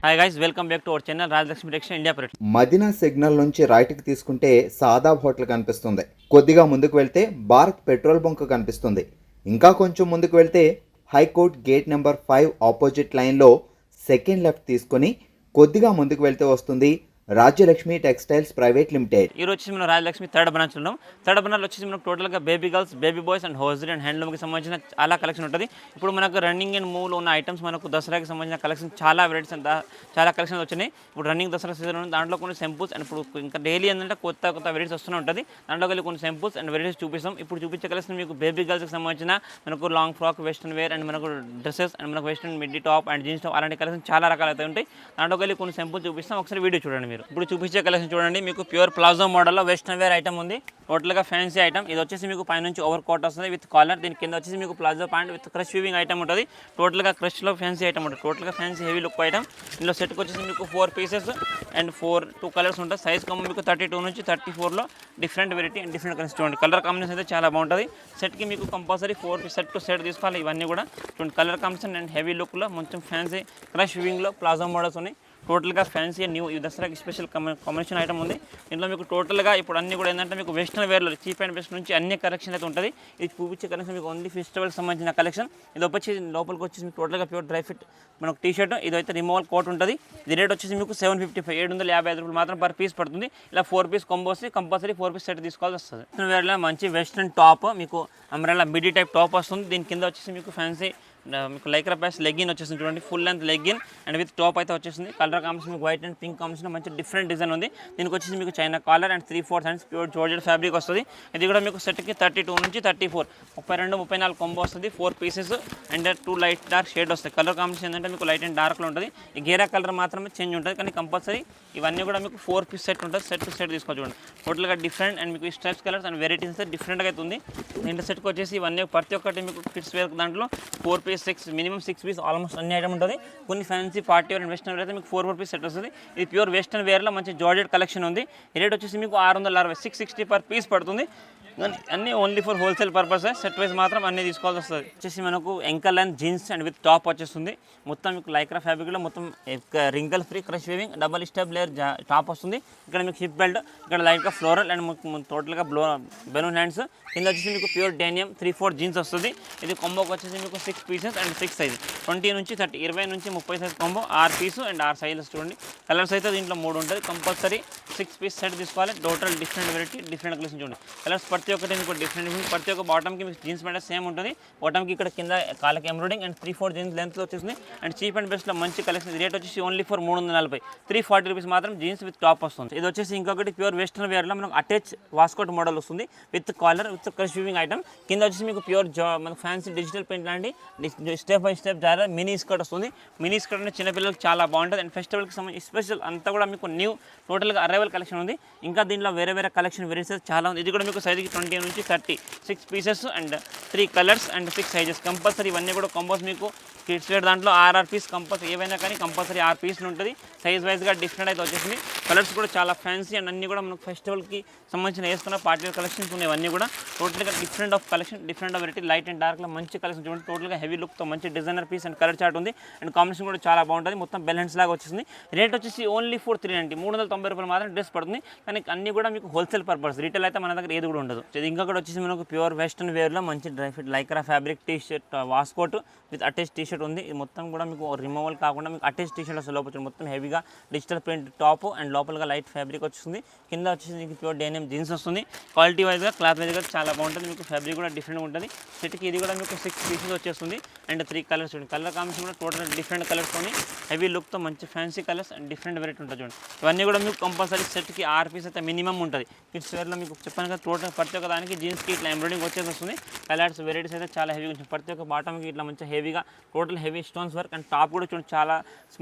Hi guys, welcome back to our channel Rajalakshmi textile India private. Madina signal నుంచి రైట్కి తీసుకుంటే Shadab hotel కనిపిస్తుంది. కొద్దిగా ముందుకు వెళ్తే భారత్ పెట్రోల్ బంక్ కనిపిస్తుంది. ఇంకా కొంచెం ముందుకు వెళ్తే హైకోర్ట్ గేట్ నెంబర్ 5 ఆపోజిట్ లైన్లో సెకండ్ లెఫ్ట్ తీసుకొని కొద్దిగా ముందుకు వెళ్తే వస్తుంది రాజ్యలక్ష్మి టెక్స్టైల్స్ ప్రైవేట్ లిమిటెడ్. ఈ రోజు వచ్చి మనం రాజలక్ష్మి థర్డ్ బ్రాంచ్ ఉన్నాం. థర్డ్ బ్రాంచ్ వచ్చేసి మనకు టోటల్గా baby girls, baby boys and hosiery and హ్యాండ్లూమ్కి సంబంధించిన చాలా కలెక్షన్ ఉంటుంది. ఇప్పుడు మనకు రన్నింగ్ అండ్ మూవ్లో ఉన్న ఐటమ్స్ మనకు దసరాకి సంబంధించిన కలెక్షన్ చాలా వెరైటీస్ అండ్ చాలా కలెక్షన్స్ వచ్చినాయి. ఇప్పుడు రన్నింగ్ దసరా సీజన్ ఉంది, దాంట్లో కొన్ని సింపుల్స్ అండ్ ఇప్పుడు ఇంకా డైలీ ఏంటంటే కొత్త వెరైటీస్ వస్తూనే ఉంటుంది. దాంట్లో కలిసి కొన్ని సింపుల్స్ అండ్ వెరైటీస్ చూపిస్తాం. ఇప్పుడు చూపించే కలెక్షన్ మీకు బేబీ గర్ల్స్కి సంబంధించిన మనకు long frock, western wear and మనకు డ్రెస్సెస్ అండ్ మనకు western middy top and jeans top అలాంటి కలెక్షన్ చాలా రకాలు అయితే ఉంటాయి. దాంట్లో కలిసి కొన్ని సింపుల్స్ చూపిస్తాం. ఒకసారి వీడియో చూడండి. మీరు ఇప్పుడు చూపించే కలెక్షన్ చూడండి. మీకు ప్యూర్ ప్లాజో మోడల్లో వెస్టర్న్ వేర్ ఐటమ్ ఉంది. టోటల్గా ఫ్యాన్సీ ఐటమ్. ఇది వచ్చేసి మీకు పైనుంచి ఓవర్ కోట్ వస్తుంది విత్ కాలర్. దీని కింద వచ్చేసి మీకు palazzo pant with crush weaving item ఉంటుంది. టోటల్గా క్రష్లో ఫ్యాన్సీ ఐటమ్ ఉంటుంది. టోటల్గా ఫ్యాన్సీ హెవీ లుక్ ఐటమ్. ఇందులో సెట్కి వచ్చేసి మీకు 4 పీసెస్ అండ్ 2 కలర్స్ ఉంటాయి. సైజ్ కమ్ మీకు 32 నుంచి 34లో different variety and different colours చూడండి. కలర్ కాంబినేషన్ అయితే చాలా బాగుంటుంది. సెట్కి మీకు కంపల్సరీ 4 సెట్ టు సెట్ తీసుకోవాలి. ఇవన్నీ కూడా చూడండి కలర్ కాంబినేషన్ అండ్ హెవీ లుక్లో కొంచెం ఫ్యాన్సీ క్రష్ వీవింగ్లో ప్లాజో మోడల్స్ ఉన్నాయి. టోటల్గా ఫ్యాన్సీ న్యూ ఈ దసరాకి స్పెషల్ కాంబినేషన్ ఐటమ్ ఉంది. దీంట్లో మీకు టోటల్గా ఇప్పుడు అన్ని కూడా ఏంటంటే మీకు వెస్టర్న్ వేర్లో చీప్ అండ్ బెస్ట్ నుంచి అన్ని కలెక్షన్ అయితే ఉంటుంది. ఇది చూపించే కలెక్షన్ మీకు ఓన్లీ ఫెస్టివల్కి సంబంధించిన కలెక్షన్. ఇది వచ్చి లోపలికి వచ్చేసి టోటల్గా ప్యూర్ డ్రై ఫిట్ మనకు టీ షర్ట్. ఇది అయితే రిమూవల్ కోట్ ఉంటుంది. ఇది రేట్ వచ్చేసి మీకు 755 755 రూపాయలు మాత్రం పర్ పీస్ పడుతుంది. ఇలా 4 పీస్ కాంబో వస్తే కంపల్సరీ 4 పీస్ సెట్ తీసుకోవాల్సి వస్తుంది. వెస్టర్న్ వేర్లో మంచి వెస్టర్న్ టాప్ మీకు అంబ్రెల్లా మిడీ టైప్ టాప్ వస్తుంది. దీని కింద వచ్చేసి మీకు ఫ్యాన్సీ మీకు లైక్రా ప్యాస్ లెగ్గిన్ వచ్చేసింది చూడండి. Full length legging and with top అయితే వచ్చేసింది. కలర్ కాంబినేషన్ మీకు వైట్ అండ్ పింక్ కాంబినేషన్ మంచి డిఫరెంట్ డిజైన్ ఉంది. దీనికి వచ్చేసి మీకు China caller and 3/4 hands pure georgette fabric వస్తుంది. ఇది కూడా మీకు సెట్కి 32 నుంచి 34 32 34 కాంబో వస్తుంది. 4 pieces and 2 light dark shade వస్తాయి. కలర్ కాంబినేషన్ ఏంటంటే మీకు లైట్ అండ్ డార్క్లో ఉంటుంది. ఈ గేరా కలర్ మాత్రమే చేంజ్ ఉంటుంది, కానీ కంపల్సరీ ఇవన్నీ కూడా మీకు 4 పీస్ సెట్ ఉంటుంది. సెట్ టు సెట్ తీసుకోవచ్చు చూడండి. టోటల్గా డిఫరెంట్ అండ్ మీకు స్ట్రైప్స్ కలర్స్ అండ్ వెరైటీస్ అయితే డిఫరెంట్గా అయితే ఉంది. దీంట్లో సెట్కి వచ్చేసి ఇవన్నీ ప్రతి ఒక్కటి మీకు కిడ్స్ వేర్ దాంట్లో 4 పీస్ 6 మినిమం 6 పీస్ ఆల్మోస్ట్ అన్ని ఐటమ్ ఉంటుంది. కొన్ని fancy party wear and western wear అయితే మీకు 4 పీస్ సెట్ వస్తుంది. ఇది ప్యూర్ వెస్టర్న్ వేర్లో మంచి జార్జెట్ కలెక్షన్ ఉంది. ఈ రేట్ వచ్చేసి మీకు 660 660 పర్ పీస్ పడుతుంది. అన్నీ only for wholesale purpose. Set wise మాత్రం అన్నీ తీసుకోవాల్సి వస్తుంది. వచ్చేసి మనకు ankle and jeans and with top వచ్చేస్తుంది. మొత్తం మీకు లైక్రా ఫ్యాబ్రిక్లో మొత్తం wrinkle free crush weaving double step layer top వస్తుంది. ఇక్కడ మీకు హిప్ బెల్ట్, ఇక్కడ లైట్గా ఫ్లోరల్ అండ్ టోటల్గా బెలూన్ హ్యాండ్స్. కింద వచ్చేసి మీకు ప్యూర్ డేనియం 3/4 జీన్స్ వస్తుంది. ఇది కాంబోకి వచ్చేసి మీకు 6 పీసెస్ అండ్ 6 సైజ్ 20 నుంచి 30 20 నుంచి 30 size combo 6 piece and 6 sizes చూడండి. కలర్స్ అయితే దీంట్లో 3 ఉంటుంది. కంపల్సరీ 6 పీస్ సెట్ తీసుకోవాలి. Total different variety different colours చూడండి. కలర్స్ ప్రతి ఒక్కటి మీకు డిఫరెంట్. ప్రతి ఒక్క బాటమ్కి మీకు జీన్స్ ప్యాంట్ సేమ్ ఉంటుంది. బాటమ్కి ఇక్కడ కింద కాళ్ళకి ఎంబ్రాయిడింగ్ అండ్ 3/4 జీన్స్ లెంత్లో వచ్చేసింది. అండ్ చీప్ అండ్ బెస్ట్లో మంచి కలెక్షన్. రేట్ వచ్చేసి ఓన్లీ ఫర్ 340 340 రూపీస్ మాత్రం జీన్స్ విత్ టాప్ వస్తుంది. ఇది వచ్చేసి ఇంకొకటి ప్యూర్ వెస్టర్న్ వేర్లో మనకు అటాచ్ వాస్కోట్ మోడల్ వస్తుంది with collar with crush weaving item. కింద వచ్చేసి మీకు ప్యూర్ మనకు ఫ్యాన్సీ డిజిటల్ ప్రింట్ లాంటి step by step Zara mini skirt వస్తుంది. మినీ స్కర్ట్ అంటే చిన్నపిల్లలకు చాలా బాగుంటుంది. అండ్ ఫెస్టివల్కి సంబంధించి స్పెషల్ అంతా కూడా మీకు న్యూ టోటల్గా అరైవల్ కలెక్షన్ ఉంది. ఇంకా దీంట్లో వేరే వేరే కలెక్షన్ వెరైటీస్ చాలా ఉంది. ఇది కూడా మీకు సైజ్కి 20 నుంచి 30 6 pieces and 3 colours and 6 sizes compulsory. ఇవన్నీ కూడా కాంబోస్ మీకు కిడ్స్ వేర్ దాంట్లో 6 పీస్ కంపల్సరీ ఏవైనా కానీ కంపల్సరీ 6 పీసులు ఉంటుంది. సైజ్ వైజ్గా డిఫరెంట్ అయితే వచ్చేసింది. కలర్స్ కూడా చాలా ఫ్యాన్సీ అండ్ అన్నీ కూడా మనకు ఫెస్టివల్కి సంబంధించిన వేసుకున్న పార్టీ వేర్ కలెక్షన్స్ ఉన్నాయి. ఇవన్నీ కూడా టోటల్గా different of collection different of variety light and డార్క్లో మంచి కలెక్షన్ చూడండి. టోటల్గా హెవీ లుక్తో మంచి designer piece and colour chart ఉంది. అండ్ కాంబినేషన్ కూడా చాలా బాగుంటుంది. మొత్తం బెల్ హ్యాండ్స్ లాగా వచ్చేసింది. రేట్ వచ్చేసి ఓన్లీ ఫర్ 390 రూపాయలు మాత్రం డ్రెస్ పడుతుంది. కానీ అన్నీ కూడా మీకు హోల్సేల్ పర్పస్. రీటైల్ అయితే మన దగ్గర ఏది కూడా ఉండదు. ఇది ఇంకొకటి వచ్చేసి మనకు ప్యూర్ వెస్టర్న్ వేర్లో మంచి dry fit lycra fabric T shirt waistcoat with attach T shirt ఉంది. ఇది మొత్తం కూడా మీకు రిమూవల్ కాకుండా మీకు అటాచ్ టీ షర్ట్ వస్తుంది. లోపల మొత్తం హెవీగా డిజిటల్ ప్రింట్ టాప్ అండ్ లోపలగా లైట్ ఫ్యాబ్రిక్ వచ్చేస్తుంది. కింద వచ్చేసి మీకు ప్యూర్ డెనియం జీన్స్ వస్తుంది. క్వాలిటీ వైజ్గా క్లాత్ వైజ్గా చాలా బాగుంటుంది. మీకు ఫ్యాబ్రిక్ కూడా డిఫరెంట్ ఉంటుంది. సెట్కి ఇది కూడా మీకు 6 పీసెస్ వచ్చేస్తుంది అండ్ 3 కలర్స్ చూడండి. కలర్ కాంబినేషన్ కూడా టోటల్ డిఫరెంట్ కలర్స్తోని హెవీ లుక్తో మంచి fancy colours and different variety ఉంటుంది చూడండి. ఇవన్నీ కూడా మీకు కంపల్సరీ సెట్కి 6 పీస్ అయితే మినిమం ఉంటుంది. కిడ్స్ వేర్లో మీకు చెప్పాను కదా టోటల్ ప్రతి ఒక్క దానికి జీన్స్కి ఇట్లా ఎంబ్రాయిడింగ్ వచ్చేసి వస్తుంది. కలర్స్ వెరైటీస్ అయితే చాలా హెవీగా ఉంటుంది. ప్రతి ఒక్క బాటమ్కి ఇట్లా మంచి హెవీగా total heavy stones work and top కూడా చూడండి చాలా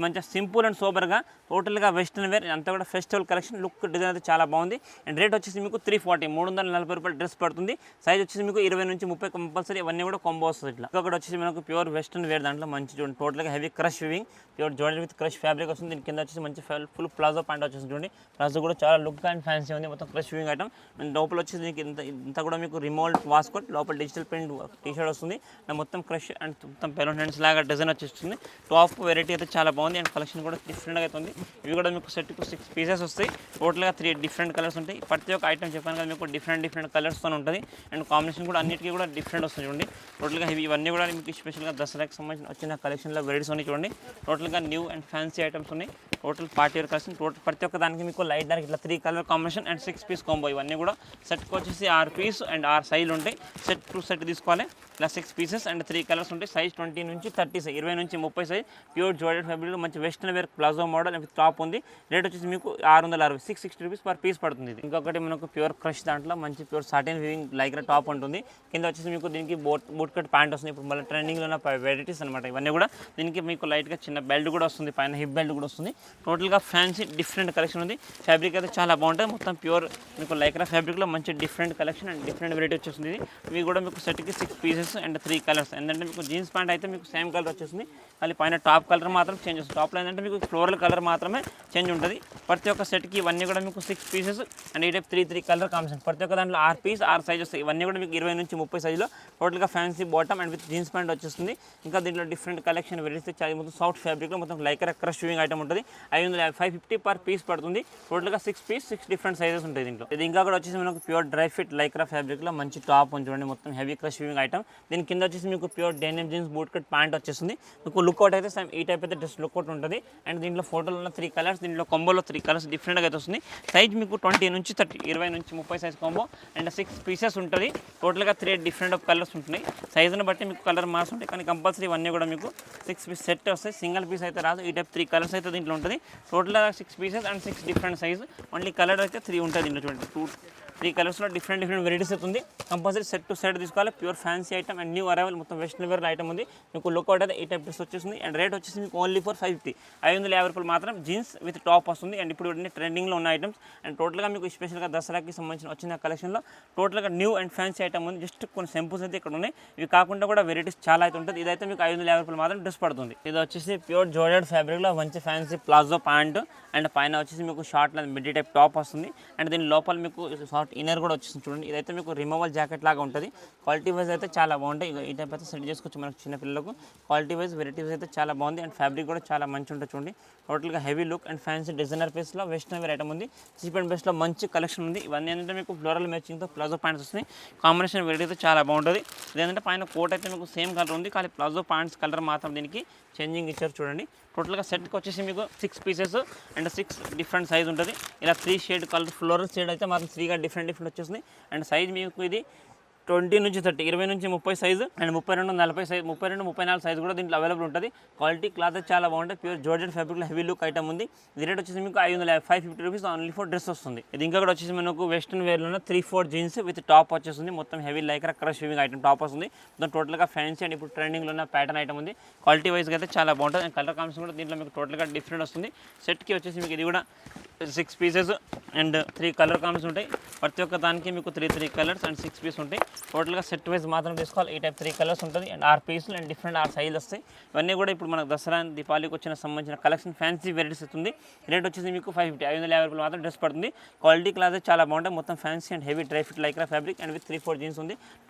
మంచిగా సింపుల్ అండ్ సోబర్గా టోటల్గా వెస్టర్న్ వేర్ అంతా కూడా కూడా ఫెస్టివల్ కలెక్షన్ లుక్ డిజైన్ అయితే చాలా బాగుంది. అండ్ రేట్ వచ్చేసి మీకు 340 340 డ్రెస్ పడుతుంది. సైజ్ వచ్చేసి మీకు 20 నుంచి 30 కంపల్సరీ, ఇవన్నీ కూడా కాంబో వస్తుంది. ఇట్లా ఇంకొకటి వచ్చేసి మనకు ప్యూర్ వెస్టర్న్ వేర్ దాంట్లో మంచి చూడండి, టోటల్గా heavy crush weaving pure georgette with crush fabric వస్తుంది. దీని కింద వచ్చేసి మంచి ఫుల్ ప్లాజో ప్యాంట్ వచ్చేసి చూడండి, ప్లాజో కూడా చాలా లుక్ అండ్ ఫ్యాన్సీ ఉంది. మొత్తం క్రష్ వివింగ్ ఐటమ్. అండ్ లోపల వచ్చేసి దీనికి ఇంత కూడా మీకు రిమోల్డ్ వాస్కోట్, లోపల డిజిటల్ ప్రింట్ టీ షర్ట్ వస్తుంది. అండ్ మొత్తం క్రష్ అండ్ మొత్తం పెరూన్ హ్యాండ్స్ లాగా డిజైన్ వచ్చేస్తుంది. టాప్ వెరైటీ అయితే చాలా బాగుంది. అండ్ కలెక్షన్ కూడా డిఫరెంట్గా అయితే ఉంది. ఇవి కూడా మీకు సెట్కు 6 పీసెస్ వస్తాయి. టోటల్గా 3 డిఫరెంట్ కలర్స్ ఉంటాయి. ప్రతి ఒక్క ఐటమ్ చెప్పాను కదా మీకు డిఫరెంట్ కలర్స్తో ఉంటుంది. అండ్ కాంబినేషన్ కూడా అన్నిటికీ కూడా డిఫరెంట్ వస్తుంది చూడండి. టోటల్గా ఇవన్నీ కూడా మీకు స్పెషల్గా దసరాకి సంబంధించిన వచ్చిన కలెక్షన్లో వెరైటీస్ ఉన్నాయి చూడండి. టోటల్గా న్యూ అండ్ ఫ్యాన్సీ ఐటమ్స్ ఉన్నాయి. Total party wear collection. ప్రతి ఒక్క దానికి మీకు లైట్ డార్క్ ఇట్లా 3 colour combination and 6 piece combo. ఇవన్నీ కూడా సెట్కి వచ్చేసి 6 పీస్ అండ్ 6 సైజులు ఉంటాయి. సెట్ టు సెట్ తీసుకోవాలి. ఇలా 6 పీసెస్ అండ్ 3 కలర్స్ ఉంటాయి. సైజ్ 20 నుంచి 30 సైజ్, 20 నుంచి 30 సైజ్. ప్యూర్ జార్జెట్ ఫ్యాబ్రిక్ మంచి western wear palazzo model with top ఉంది. రేట్ వచ్చేసి మీకు 660 660 రూపీస్ పర్ పీస్ పడుతుంది. ఇది ఇంకొకటి మనకు ప్యూర్ క్రష్ దాంట్లో మంచి pure satin weaving Lycra top ఉంటుంది. కింద వచ్చేసి మీకు దీనికి బూట్ కట్ ప్యాంట్ వస్తుంది. ఇప్పుడు మళ్ళీ ట్రెండింగ్లో ఉన్న వెరైటీస్ అనమాట ఇవన్నీ కూడా. దీనికి మీకు లైట్గా చిన్న బెల్ట్ కూడా వస్తుంది, పైన హిప్ బెల్ట్ కూడా వస్తుంది. టోటల్గా ఫ్యాన్సీ డిఫరెంట్ కలెక్షన్ ఉంది. ఫ్యాబ్రిక్ అయితే చాలా బాగుంటుంది. మొత్తం ప్యూర్ మీకు లైక్రా ఫ్యాబ్రిక్లో మంచి different collection and different variety వచ్చేస్తుంది. ఇవి కూడా మీకు సెట్కి 6 పీసెస్ అండ్ 3 కలర్స్. ఏంటంటే మీకు జీన్స్ ప్యాంట్ అయితే మీకు సేమ్ కలర్ వచ్చేస్తుంది, కానీ పైన టాప్ కలర్ మాత్రం చేంజ్ వస్తుంది. టాప్లో ఏంటంటే మీకు ఫ్లోరల్ కలర్ మాత్రమే చేంజ్ ఉంటుంది. ప్రతి ఒక్క సెట్కి ఇవన్నీ కూడా మీకు 6 పీసెస్ అండ్ ఈ టైప్ 3 కలర్ కాంబినేషన్. ప్రతి ఒక్క దాంట్లో 6 పీస్ 6 సైజ్ వస్తాయి. ఇవన్నీ కూడా మీకు 20 నుంచి 30 సైజులో టోటల్గా fancy bottom and with jeans pant వచ్చేస్తుంది. ఇంకా దీంట్లో డిఫరెంట్ కలెక్షన్ వెరైటీస్ చాలా మొత్తం సాఫ్ట్ ఫ్యాబ్రిక్లో మొత్తం లైక్రా క్రష్ వివింగ్ ఐటమ్ ఉంటుంది. 550 పర్ పీస్ పడుతుంది. టోటల్గా 6 పీస్ 6 డిఫరెంట్ సైజెస్ ఉంటాయి దీంట్లో. ఇది ఇంకా కూడా వచ్చేసి మనకు ప్యూర్ డ్రై ఫిట్ లైక్రా ఫ్యాబ్రిక్లో మంచి టాప్ ఉంది చూడండి, మొత్తం హెవీ క్రష్ వివింగ్ ఐటమ్. దీని కింద వచ్చేసి మీకు pure denim jeans boot cut pant వచ్చేస్తుంది. మీకు లుక్అవుట్ అయితే సేమ్ ఈ టైప్ అయితే డ్రెస్ లుక్అవుట్ ఉంటుంది. అండ్ దీంట్లో ఫోటోలో ఉన్న 3 కలర్స్, దీంట్లో కాంబోలో 3 కలర్స్ డిఫరెంట్గా అయితే వస్తుంది. సైజ్ మీకు 20 నుంచి 30, 20 నుంచి 30 సైజ్ కాంబో అండ్ 6 పీసెస్ ఉంటుంది. టోటల్గా 3 డిఫరెంట్ ఆఫ్ కలర్స్ ఉంటున్నాయి. సైజుని బట్టి మీకు కలర్ మార్క్స్ ఉంటాయి, కానీ కంపల్సరీ ఇవన్నీ కూడా మీకు 6 పీస్ సెట్ వస్తాయి. సింగిల్ పీస్ అయితే రాదు. ఈ టైప్ 3 కలర్స్ అయితే దీంట్లో ఉంటుంది. టోటల్గా 6 pieces and 6 different size. Only colour అయితే 3 ఉంటుంది దీంట్లో చూడండి. 3 కలర్స్లో డిఫరెంట్ వెరైటీస్ అవుతుంది. కంపల్సరీ సెట్ టు సెట్ తీసుకోవాలి. Pure fancy item and new arrival మొత్తం వెస్టర్న్ వేర్ ఐటమ్ ఉంది. మీకు లుక్అవుట్ అయితే ఈ టైప్ డ్రెస్ వచ్చేసింది. అండ్ రేట్ వచ్చేసి మీకు ఓన్లీ ఫర్ 550 రూపాయలు మాత్రం. జీన్స్ విత్ టాప్ వస్తుంది. అండ్ ఇప్పుడు ట్రెండింగ్లో ఉన్న ఐటమ్స్. అండ్ టోటల్గా మీకు స్పెషల్గా దసరాకి సంబంధించిన వచ్చిన కలెక్షన్లో టోటల్గా న్యూ అండ్ ఫ్యాన్సీ ఐటమ్ ఉంది. జస్ట్ కొన్ని సింపుల్స్ అయితే ఇక్కడ ఉన్నాయి. ఇవి కాకుండా కూడా వెరైటీస్ చాలా అయితే ఉంటుంది. ఇదైతే మీకు 550 రూపాయలు మాత్రం డ్రెస్ పడుతుంది. ఇది వచ్చేసి ప్యూర్ జార్జెట్ ఫ్యాబ్రిక్లో మంచి ఫ్యాన్సీ ప్లాజో ప్యాంట్ అండ్ పైన వచ్చేసి మీకు షార్ట్ మిడ్డీ టైప్ టాప్ వస్తుంది. అండ్ దీని లోపల మీకు షార్ట్ ఇన్నర్ కూడా వచ్చేసి చూడండి. ఇదైతే మీకు రిమూవల్ జాకెట్ లాగా ఉంటుంది. క్వాలిటీ వైజ్ అయితే చాలా బాగుంటాయి. ఈ టైప్ అయితే సెట్ చేసుకోవచ్చు మనకు చిన్న పిల్లలకు. క్వాలిటీ వైజ్ వెరైటీస్ అయితే చాలా బాగుంది. అండ్ ఫ్యాబ్రిక్ కూడా చాలా మంచి ఉంటుంది చూడండి. టోటల్గా heavy look and fancy designer పీస్లో వెస్టర్న్ వేర్ ఐటమ్ ఉంది. చీప్ అండ్ బెస్ట్లో మంచి కలెక్షన్ ఉంది. ఇవన్నీ ఏంటంటే మీకు ఫ్లోరల్ మ్యాచింగ్తో ప్లాజో ప్యాంట్స్ వస్తున్నాయి. కాంబినేషన్ వెరైటీ అయితే చాలా బాగుంటుంది. ఇదేంటంటే పైన కోట్ అయితే మీకు సేమ్ కలర్ ఉంది, కానీ ప్లాజో ప్యాంట్స్ కలర్ మాత్రం దీనికి చేంజింగ్ ఇచ్చారు చూడండి. టోటల్గా సెట్కి వచ్చేసి మీకు 6 పీసెస్ అండ్ 6 డిఫరెంట్ సైజ్ ఉంటుంది. ఇలా 3 షేడ్ కలర్ ఫ్లోరల్ షేడ్ అయితే మాత్రం 3గా డిఫరెంట్ వచ్చేసింది. అండ్ సైజ్ మీకు ఇది 20 నుంచి 30, 20 నుంచి 30 సైజు అండ్ 32, 40 సైజ్, 32, 34 సైజ్ కూడా దీంట్లో అవైలబుల్ ఉంటుంది. క్వాలిటీ క్లాత్ చాలా బాగుంటుంది. ప్యూర్ జార్జెట్ ఫ్యాబ్రిక్లో హెవీ లుక్ ఐటమ్ ఉంది. ఇది రేట్ వచ్చేసి మీకు 550 రూపీస్ ఓన్లీ ఫర్ డ్రెస్ వస్తుంది. ఇది ఇంకా కూడా వచ్చేసి మనకు వెస్టర్న్ వేర్లో 3-4 జీన్స్ విత్ టాప్ వచ్చేస్తుంది. మొత్తం heavy Lycra crush weaving item top వస్తుంది. మొత్తం టోటల్గా ఫ్యాన్సీ అండ్ ఇప్పుడు ట్రెండింగ్లో ఉన్న ప్యాటర్న్ ఐటమ్ ఉంది. క్వాలిటీ వైజ్గా అయితే చాలా బాగుంటుంది. అండ్ కలర్ కాంబినేషన్ కూడా దీంట్లో మీకు టోటల్గా డిఫరెంట్ వస్తుంది. సెట్కి వచ్చేసి మీకు ఇది కూడా 6 పీసెస్ అండ్ 3 కలర్ కాంబినేషన్ ఉంటాయి. ప్రతి ఒక్క దానికి మీకు 3 కలర్స్ అండ్ 6 పీస్ ఉంటాయి. టోటల్గా సెట్ వైజ్ మాత్రం తీసుకోవాలి. ఈ టైప్ 3 కలర్స్ ఉంటుంది అండ్ 6 పీసులు అండ్ డిఫరెంట్ 6 సైజులు వస్తాయి. ఇవన్నీ కూడా ఇప్పుడు మనకు దసరా దీపావళికి వచ్చిన సంబంధించిన కలెక్షన్ ఫ్యాన్సీ వెరైటీస్ అవుతుంది. రేట్ వచ్చేసి మీకు 550 రూపాయలు మాత్రం డ్రెస్ పడుతుంది. క్వాలిటీ క్లాత్ చాలా బాగుంటాయి. మొత్తం fancy and heavy dry fit lycra fabric and with 3-4 jeans ఉంది.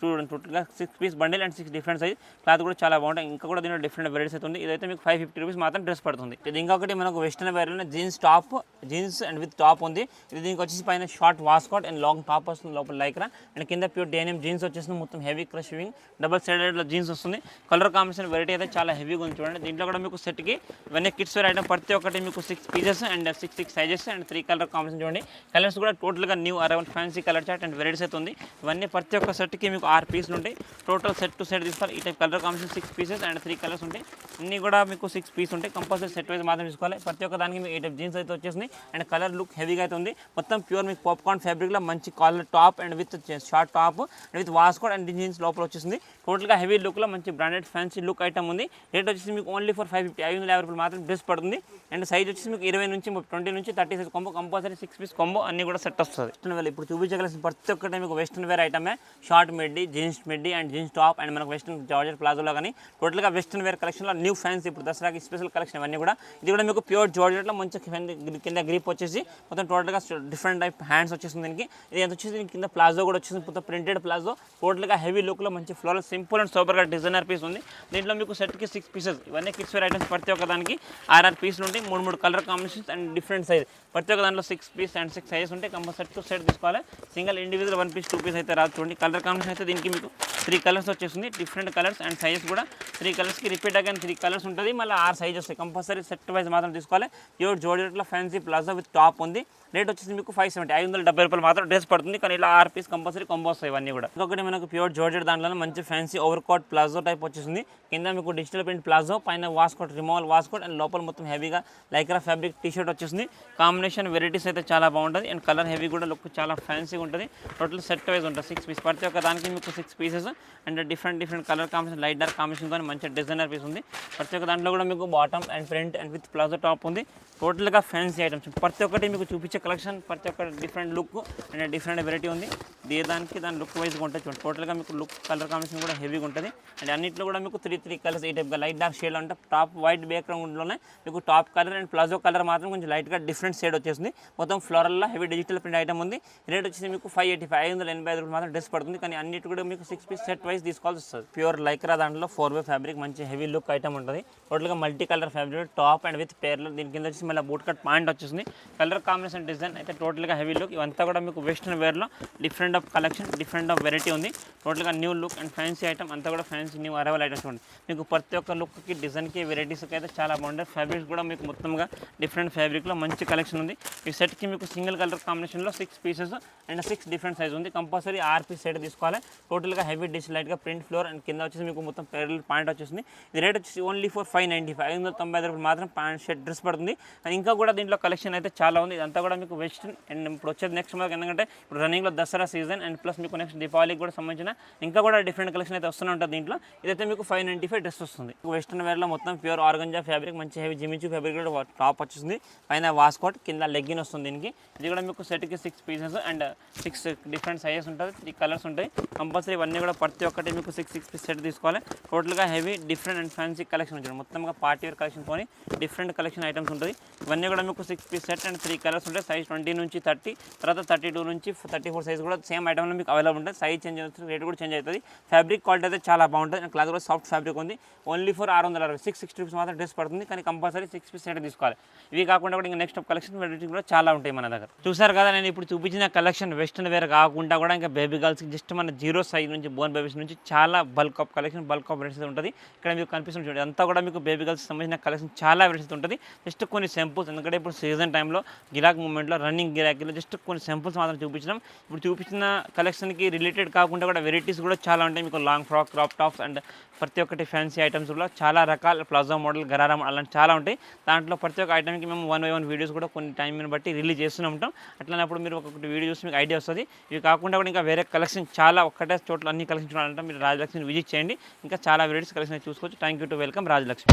టోటల్గా 6 piece bundle and 6 different size. Cloth కూడా చాలా బాగుంటాయి. ఇంకా కూడా దీంట్లో డిఫరెంట్ వెరైటీస్ అవుతుంది. ఇదైతే మీకు 550 రూపీస్ మాత్రం డ్రెస్ పడుతుంది. ఇది ఇంకొకటి మనకు వెస్టర్న్ వేర్లో జీన్స్ అండ్ విత్ టాప్ ఉంది. ఇది దీనికి వచ్చేసి పైన short waistcoat and long top వస్తుంది. లోపల లైక్రా అండ్ కింద ప్యూర్ డెనిమ్ జీన్స్ వచ్చేస్తుంది. మొత్తం heavy crush weaving double sided jeans వస్తుంది. కలర్ కాంబినేషన్ వెరైటీ అయితే చాలా హెవీగా ఉంది చూడండి. దీంట్లో కూడా మీకు సెట్కి ఇవన్నీ కిడ్స్ వేర్ ఐటమ్ ప్రతి ఒక్కటి మీకు 6 pieces and 6 sizes and 3 colour combination చూడండి. కలర్స్ కూడా టోటల్గా new around fancy colour chart and varieties అయితే ఉంది. ఇవన్నీ ప్రతి ఒక్క సెట్కి మీకు 6 పీసులు ఉంటాయి. టోటల్ సెట్ టు సెట్ తీసుకోవాలి. ఈ type colour combination 6 pieces and 3 colours ఉంటాయి. అన్నీ కూడా మీకు 6 పీస్ ఉంటాయి. కంపల్సరీ సెట్ వైజ్ మాత్రం తీసుకోవాలి. ప్రతి ఒక్క దానికి మీకు ఈ టైప్ జీన్స్ అయితే వచ్చేసింది అండ్ కలర్ లుక్ హెవీగా అయితే ఉంది. మొత్తం ప్యూర్ మీకు పాప్కార్న్ ఫ్యాబ్రిక్లో మంచి collar top and with short top and with waistcoat and jeans లోపల వచ్చేసింది. టోటల్గా హెవీ లుక్లో మంచి బ్రాండెడ్ ఫ్యాన్సీ లుక్ ఐటమ్ ఉంది. రేట్ వచ్చేసి మీకు ఓన్లీ ఫర్ 550 రూపాయలు మాత్రం డ్రెస్ పడుతుంది. అండ్ సైజ్ వచ్చేసి మీకు 20 నుంచి 20 నుంచి 30 size combo, compulsory 6 piece combo అన్ని కూడా సెట్ వస్తుంది. వెస్టర్న్ వేర్ ఇప్పుడు చూపించగలిసిన ప్రతి ఒక్కటి మీకు వెస్టర్న్ వేర్ ఐటమే. Short middy, jeans middy and jeans top and మనకు వెస్టర్న్ జార్జెట్ ప్లాజోలో కానీ టోటల్గా వెస్టర్న్ వేర్ కలెక్షన్లో న్యూ ఫ్యాన్స్ ఇప్పుడు దసరాకి స్పెషల్ కలెక్షన్ ఇవన్నీ కూడా. ఇది కూడా మీకు ప్యూర్ జార్జెట్లో మంచి కింద గ్రిప్ వచ్చేసి మొత్తం టోటల్గా డిఫరెంట్ టైప్ హ్యాండ్స్ వచ్చేసింది దీనికి. ఇది ఎంత వచ్చేసి కింద ప్లాజో కూడా వచ్చేసింది, మొత్తం ప్రింటెడ్ ప్లాజో. టోటల్గా హెవీ లుక్లో మంచి ఫ్లోరల్ సింపుల్ అండ్ సూపర్గా డిజైనర్ పీస్ ఉంది. దీంట్లో మీకు సెట్కి 6 పీసెస్, ఇవన్నీ కిడ్స్ వేర్ ఐటమ్స్. ప్రతి ఒక్క దానికి 6 పీసులు ఉంటాయి, 3 colour combinations and different size. ప్రతి ఒక్క దాంట్లో 6 పీస్ అండ్ 6 సైజెస్ ఉంటాయి. కంపల్సరీ టు సెట్ తీసుకోవాలి. సింగిల్ ఇండివిజువల్ 1 పీస్ 2 పీస్ అయితే రాదు. చూడండి కలర్ కాంబినేషన్ అయితే దీనికి మీకు 3 కలర్స్ వచ్చేసింది. డిఫరెంట్ కలర్స్ అండ్ సైజెస్ కూడా 3 కలర్స్కి రిపీట్ అగైన్ 3 కలర్స్ ఉంటుంది. మళ్ళీ 6 సైజెస్ వస్తాయి. కంపల్సరీ సెట్ వైజ్ మాత్రం తీసుకోవాలి. ప్యూర్ జోర్జెట్లో ఫ్యాన్సీ ప్లాజో విత్ టాప్ ఉంది. రేట్ వచ్చేసి మీకు 570 రూపాయలు మాత్రం డ్రెస్ పడుతుంది. కానీ ఇలా 6 పీస్ కంపల్సరీ కాంబో వస్తాయి ఇవన్నీ కూడా. ఇంకొకటి మనకు ప్యూర్ జార్జెట్ దాంట్లో మంచి fancy over coat palazzo type వచ్చేసింది. కింద మీకు డిజిటల్ ప్రింట్ ప్లాజో, పైన వాస్కోట్ రిమూవల్ వాస్కోట్ అండ్ లోపల మొత్తం హెవీగా లైక్రా ఫ్యాబ్రిక్ టీ షర్ట్ వచ్చేసింది. కాంబినేషన్ వెరైటీస్ అయితే చాలా బాగుంటుంది అండ్ కలర్ హెవీ కూడా లుక్ చాలా ఫ్యాన్సీగా ఉంటుంది. టోటల్ సెట్ వైజ్ ఉంటుంది 6 పీస్. ప్రతి ఒక్క దానికి మీకు 6 pieces and different colour combination, light dark కాంబినేషన్తో మంచి డిజైనర్ పీస్ ఉంది. ప్రతి ఒక్క దాంట్లో కూడా మీకు bottom and front and with palazzo top ఉంది. టోటల్గా ఫ్యాన్సీ ఐటమ్స్ ప్రతి ఒక్కటి మీకు చూపించే కలెక్షన్ ప్రతి ఒక్క different look and different variety ఉంది. దానికి దాని లుక్ వైజ్గా ఉంటుంది. చూడండి టోటల్గా మీకు లుక్ కలర్ కాంబినేషన్ కూడా హెవీగా ఉంటుంది. అండ్ అన్నింటిలో కూడా మీకు 3 కలర్స్ ఈ టైప్గా లైట్ డార్క్ షేడ్లో అంటే టాప్ వైట్ బ్యాక్గ్రౌండ్లోనే మీకు top colour and palazzo colour మాత్రం కొంచెం లైట్గా డిఫరెంట్ షేడ్ వచ్చేసింది. మొత్తం ఫ్లోరల్లో హెవీ డిజిటల్ ప్రింట్ ఐటమ్ ఉంది. రేట్ వచ్చేసి మీకు 585 రూపాయలు మాత్రం డ్రెస్ పడుతుంది. కానీ అన్నిటి కూడా మీకు 6 పీస్ సెట్ వైజ్ తీసుకోవాల్సి వస్తుంది. ప్యూర్ లైక్రా దాంట్లో 4-way ఫ్యాబ్రిక్ మంచి హెవీ లుక్ ఐటమ్ ఉంటుంది. టోటల్గా multi colour fabric top and with పేర్లు. దీని కింద వచ్చేసి మళ్ళీ బూట్ కట్ పాయింట్ వచ్చేసింది. కలర్ కాంబినేషన్ డిజైన్ అయితే టోటల్గా హెవీ లుక్. ఇవంతా కూడా మీకు వెస్టర్న్ వేర్లో different of collection, different of variety ఉంది. టోటల్గా new look and fancy item అంతా కూడా ఫ్యాన్సీ న్యూ అరైవల్ ఐటమ్స్ ఉంది. మీకు ప్రతి ఒక్క లుక్కి, డిజైన్కి, వెరైటీస్కి అయితే చాలా బాగుంటుంది. ఫ్యాబ్రిక్స్ కూడా మీకు మొత్తంగా డిఫరెంట్ ఫ్యాబ్రిక్లో మంచి కలెక్షన్ ఉంది. ఈ సెట్కి మీకు సింగిల్ కలర్ కాంబినేషన్లో 6 పీసెస్ అండ్ 6 డిఫరెంట్ సైజ్ ఉంది. కంపల్సరీ 6 పీస్ సెట్ తీసుకోవాలి. టోటల్గా హెవీ డిష్ లైట్గా ప్రింట్ ఫ్లోర్ అండ్ కింద వచ్చేసి మీకు మొత్తం పేర్లు పాయింట్ వచ్చేసింది. ఇది రేట్ వచ్చేసి ఓన్లీ ఫర్ 590 రూపాయలు మాత్రం ప్యాంట్ షర్ట్ డ్రెస్ పడుతుంది. అండ్ ఇంకా కూడా దీంట్లో కలెక్షన్ అయితే చాలా ఉంది. ఇదంతా కూడా మీకు వెస్టర్న్ అండ్ ఇప్పుడు వచ్చేది నెక్స్ట్ మనకి ఎందుకంటే ఇప్పుడు రన్నింగ్లో దసరా సీజన్ అండ్ ప్లస్ మీకు నెక్స్ట్ దీపావళికి కూడా సంబంధించిన ఇంకా కూడా డిఫరెంట్ కలెక్షన్ అయితే వస్తూనే ఉంటుంది. దీంట్లో ఇదైతే మీకు 595 డ్రెస్ వస్తుంది. వెస్టర్న్ వేర్లో మొత్తం ప్యూర్ ఆర్గంజా ఫ్యాబ్రిక్ మంచి హెవీ జిమిచూ ఫ్యాబ్రిక్ కూడా టాప్ వచ్చేసింది. పైన వాస్కోట్, కింద లెగ్గిన్ వస్తుంది. దీనికి ఇది కూడా మీకు సెట్కి 6 పీసెస్ అండ్ 6 డిఫరెంట్ సైజెస్ ఉంటుంది. 3 కలర్స్ ఉంటాయి. కంపల్సరీ ఇవన్నీ కూడా ప్రతి ఒక్కటి మీకు 6 పీస్ సెట్ తీసుకోవాలి. టోటల్గా heavy different and fancy collection ఉంటుంది. మొత్తంగా పార్టీ వేర్ కలెక్షన్ కొని డిఫరెంట్ కలెక్షన్ ఐటమ్స్ ఉంటుంది. ఇవన్నీ కూడా మీకు 6 పీస్ సెట్ అండ్ 3 కలర్స్ ఉంటాయి. సైజ్ 20 నుంచి 30, తర్వాత 32 నుంచి 34 సైజ్ కూడా సేమ్ ఐటమ్లో మీకు అవైలబుల్ ఉంటుంది. సైజ్ చేంజ్ అవుతుంది, రేట్ కూడా చేంజ్ అవుతుంది. ఫ్యాబ్రిక్ క్వాలిటీ అయితే చాలా బాగుంటుంది అండ్ క్లాత్ కూడా సాఫ్ట్ ఫ్యాబ్రిక్ ఉంది. ఓన్లీ ఫర్ 660 660 రూపీస్ మాత్రం డ్రెస్ పడుతుంది. కానీ కంపల్సరీ 6 పీస్ సెట్ తీసుకోవాలి. ఇవి కాకుండా కూడా ఇంకా నెక్స్ట్ కలెక్షన్ వెరైటీ కూడా చాలా ఉంటాయి మన దగ్గర. చూసారు కదా, నేను ఇప్పుడు చూపించిన కలెక్షన్ వెస్టర్న్ వేర్ కాకుండా కూడా ఇంకా బేబీ గర్ల్స్కి జస్ట్ మన 0 సైజ్ నుంచి బోర్న్ బేబీస్ నుంచి చాలా bulk of collection, bulk of varieties ఉంటుంది. ఇక్కడ మీకు కనిపిస్తుంది చూడండి, అంతా కూడా మీకు బేబీ గర్ల్స్కి సంబంధించిన కలెక్షన్ చాలా వెరైటీస్ ఉంటుంది. జస్ట్ కొన్ని సింపుల్స్, ఎందుకంటే ఇప్పుడు సీజన్ టైంలో గిరాక్ మూమెంట్లో రన్నింగ్ గిరాకీలో జస్ట్ కొన్ని సింపుల్స్ మాత్రం చూపించడం. ఇప్పుడు చూపించిన కలెక్షన్కి రిలేటెడ్ కాకుండా కూడా వెరైటీస్ కూడా చాలా ఉంటాయి. మీకు long frock, crop tops and ప్రతి ఒక్కటి ఫ్యాన్సీ ఐటమ్స్ కూడా చాలా రకాల ప్లాజో మోడల్, గరారా అలాంటి చాలా ఉంటాయి. దాంట్లో ప్రతి ఒక్క ఐటమ్కి మేము 1 by 1 వీడియోస్ కూడా కొన్ని టైంని బట్టి రిలీజ్ చేస్తూనే ఉంటాం. అట్లనప్పుడు మీరు ఒక్కొక్కటి వీడియో చూసి మీకు ఐడియా వస్తుంది. ఇవి కాకుండా కూడా ఇంకా వేరే కలెక్షన్ చాలా ఒక్కటే చోట్ల అన్ని కలెక్షన్ చూడాలంటే మీరు రాజలక్ష్మిని విజిట్ చేయండి. ఇంకా చాలా వెరైటీస్ కలెక్షన్ చూసుకోవచ్చు. Thank you to welcome Rajalakshmi.